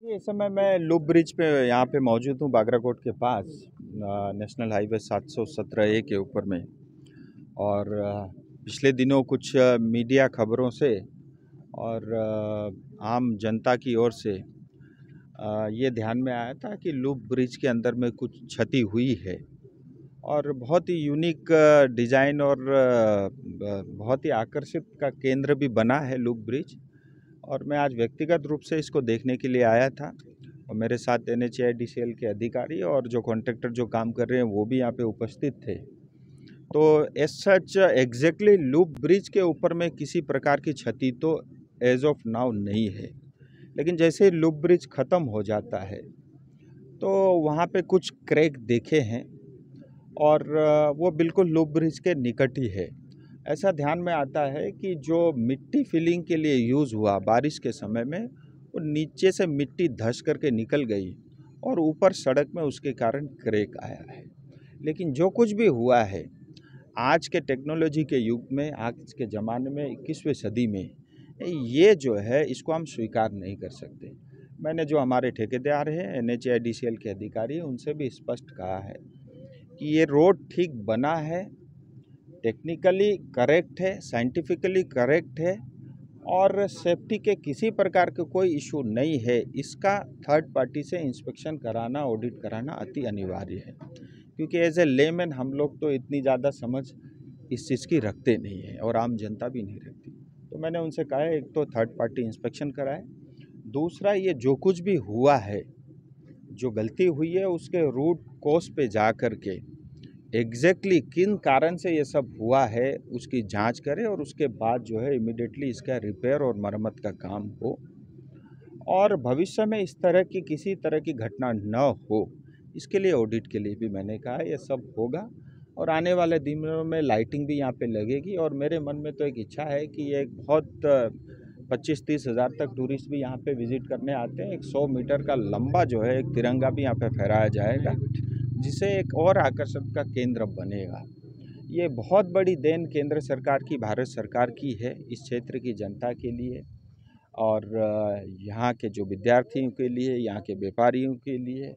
इस समय मैं लूप ब्रिज पे यहाँ पे मौजूद हूँ बागराकोट के पास नेशनल हाईवे 717A के ऊपर में। और पिछले दिनों कुछ मीडिया खबरों से और आम जनता की ओर से ये ध्यान में आया था कि लूप ब्रिज के अंदर में कुछ क्षति हुई है और बहुत ही यूनिक डिज़ाइन और बहुत ही आकर्षित का केंद्र भी बना है लूप ब्रिज। और मैं आज व्यक्तिगत रूप से इसको देखने के लिए आया था और मेरे साथ NHAIDCL के अधिकारी और जो कॉन्ट्रैक्टर जो काम कर रहे हैं वो भी यहाँ पे उपस्थित थे। तो as such exactly loop bridge के ऊपर में किसी प्रकार की क्षति तो एज ऑफ नाउ नहीं है, लेकिन जैसे ही लूप ब्रिज ख़त्म हो जाता है तो वहाँ पे कुछ क्रैक देखे हैं और वो बिल्कुल लूप ब्रिज के निकट ही है। ऐसा ध्यान में आता है कि जो मिट्टी फिलिंग के लिए यूज़ हुआ बारिश के समय में, वो नीचे से मिट्टी धंस करके निकल गई और ऊपर सड़क में उसके कारण क्रैक आया है। लेकिन जो कुछ भी हुआ है आज के टेक्नोलॉजी के युग में, आज के ज़माने में 21वीं सदी में, ये जो है इसको हम स्वीकार नहीं कर सकते। मैंने जो हमारे ठेकेदार हैं NHAIDCL के अधिकारी हैं उनसे भी स्पष्ट कहा है कि ये रोड ठीक बना है, टेक्निकली करेक्ट है, साइंटिफिकली करेक्ट है और सेफ्टी के किसी प्रकार के कोई इशू नहीं है। इसका थर्ड पार्टी से इंस्पेक्शन कराना, ऑडिट कराना अति अनिवार्य है, क्योंकि एज ए लेमैन हम लोग तो इतनी ज़्यादा समझ इस चीज़ की रखते नहीं है और आम जनता भी नहीं रखती। तो मैंने उनसे कहा है, एक तो थर्ड पार्टी इंस्पेक्शन कराए, दूसरा ये जो कुछ भी हुआ है, जो गलती हुई है उसके रूट कॉज पे जा कर के एग्जैक्टली किन कारण से ये सब हुआ है उसकी जांच करें और उसके बाद जो है इमीडिएटली इसका रिपेयर और मरम्मत का काम हो और भविष्य में इस तरह की किसी तरह की घटना न हो, इसके लिए ऑडिट के लिए भी मैंने कहा ये सब होगा। और आने वाले दिनों में लाइटिंग भी यहाँ पे लगेगी और मेरे मन में तो एक इच्छा है कि ये एक बहुत 25-30 हज़ार तक टूरिस्ट भी यहाँ पे विज़िट करने आते हैं। एक 100 मीटर का लंबा जो है एक तिरंगा भी यहाँ पे फहराया जाएगा, जिसे एक और आकर्षण का केंद्र बनेगा। ये बहुत बड़ी देन केंद्र सरकार की, भारत सरकार की है इस क्षेत्र की जनता के लिए और यहाँ के जो विद्यार्थियों के लिए, यहाँ के व्यापारियों के लिए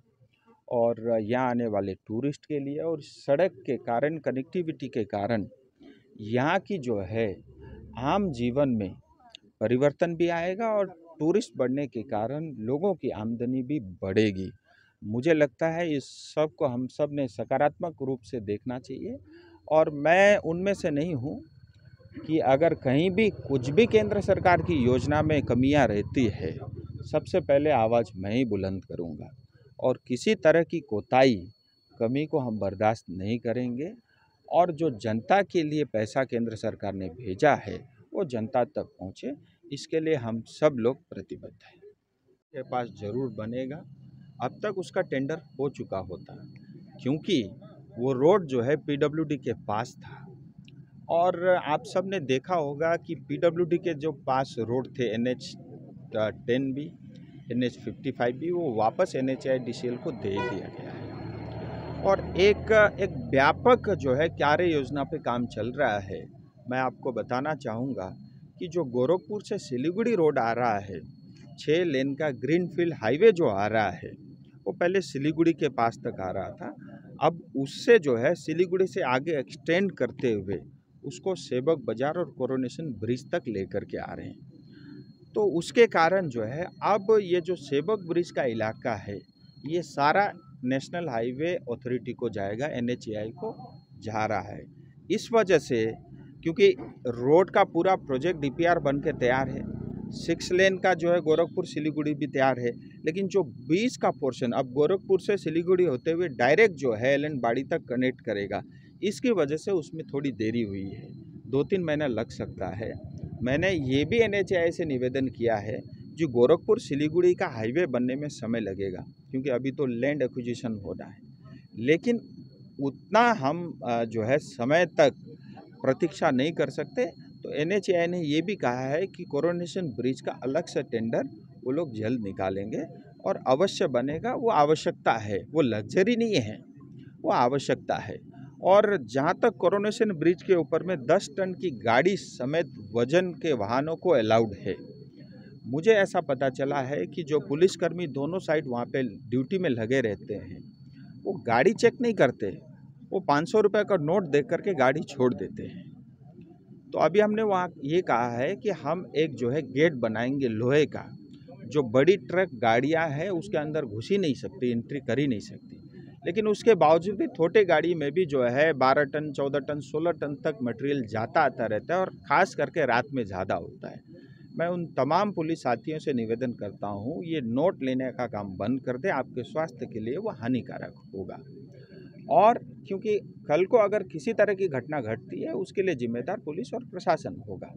और यहाँ आने वाले टूरिस्ट के लिए। और सड़क के कारण, कनेक्टिविटी के कारण यहाँ की जो है आम जीवन में परिवर्तन भी आएगा और टूरिस्ट बढ़ने के कारण लोगों की आमदनी भी बढ़ेगी। मुझे लगता है इस सब को हम सब ने सकारात्मक रूप से देखना चाहिए और मैं उनमें से नहीं हूँ कि अगर कहीं भी कुछ भी केंद्र सरकार की योजना में कमियां रहती है, सबसे पहले आवाज़ मैं ही बुलंद करूंगा और किसी तरह की कोताही, कमी को हम बर्दाश्त नहीं करेंगे। और जो जनता के लिए पैसा केंद्र सरकार ने भेजा है वो जनता तक पहुंचे, इसके लिए हम सब लोग प्रतिबद्ध हैं। के पास ज़रूर बनेगा, अब तक उसका टेंडर हो चुका होता, क्योंकि वो रोड जो है PWD के पास था। और आप सब ने देखा होगा कि PWD के जो पास रोड थे NH10 भी, NH55 भी, वो वापस NHAIDCL को दे दिया गया है। और एक व्यापक जो है कार्य योजना पे काम चल रहा है। मैं आपको बताना चाहूँगा कि जो गोरखपुर से सिलीगुड़ी रोड आ रहा है, 6 लेन का ग्रीनफील्ड हाईवे जो आ रहा है, वो पहले सिलीगुड़ी के पास तक आ रहा था। अब उससे जो है सिलीगुड़ी से आगे एक्सटेंड करते हुए उसको सेवक बाजार और कोरोनेशन ब्रिज तक लेकर के आ रहे हैं। तो उसके कारण जो है अब ये जो सेवक ब्रिज का इलाका है, ये सारा नेशनल हाईवे अथॉरिटी को जाएगा, NHAI को जा रहा है। इस वजह से, क्योंकि रोड का पूरा प्रोजेक्ट DPR बन के तैयार है, 6 लेन का जो है गोरखपुर सिलीगुड़ी भी तैयार है, लेकिन जो 20 का पोर्शन अब गोरखपुर से सिलीगुड़ी होते हुए डायरेक्ट जो है एलन बाड़ी तक कनेक्ट करेगा, इसकी वजह से उसमें थोड़ी देरी हुई है, 2-3 महीना लग सकता है। मैंने ये भी NHAI से निवेदन किया है जो गोरखपुर सिलीगुड़ी का हाईवे बनने में समय लगेगा, क्योंकि अभी तो लैंड एक्विजिशन हो रहा है, लेकिन उतना हम जो है समय तक प्रतीक्षा नहीं कर सकते। तो NHAI ने ये भी कहा है कि कोरोनेशन ब्रिज का अलग से टेंडर वो लोग जल्द निकालेंगे और अवश्य बनेगा। वो आवश्यकता है, वो लग्जरी नहीं है, वो आवश्यकता है। और जहाँ तक कोरोनेशन ब्रिज के ऊपर में 10 टन की गाड़ी समेत वजन के वाहनों को अलाउड है, मुझे ऐसा पता चला है कि जो पुलिसकर्मी दोनों साइड वहाँ पे ड्यूटी में लगे रहते हैं, वो गाड़ी चेक नहीं करते, वो 500 रुपये का नोट देख करके गाड़ी छोड़ देते हैं। तो अभी हमने वहाँ ये कहा है कि हम एक जो है गेट बनाएंगे लोहे का, जो बड़ी ट्रक गाड़ियाँ हैं उसके अंदर घुस ही नहीं सकती, एंट्री कर ही नहीं सकती। लेकिन उसके बावजूद भी छोटे गाड़ी में भी जो है 12 टन, 14 टन, 16 टन तक मटेरियल जाता आता रहता है और ख़ास करके रात में ज़्यादा होता है। मैं उन तमाम पुलिस साथियों से निवेदन करता हूँ, ये नोट लेने का काम बंद कर दें, आपके स्वास्थ्य के लिए वो हानिकारक होगा। और क्योंकि कल को अगर किसी तरह की घटना घटती है, उसके लिए जिम्मेदार पुलिस और प्रशासन होगा।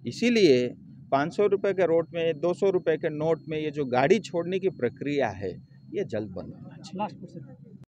इसीलिए 500 रुपये के नोट में, 200 रुपये के नोट में ये जो गाड़ी छोड़ने की प्रक्रिया है, ये जल्द बंद होना चाहिए।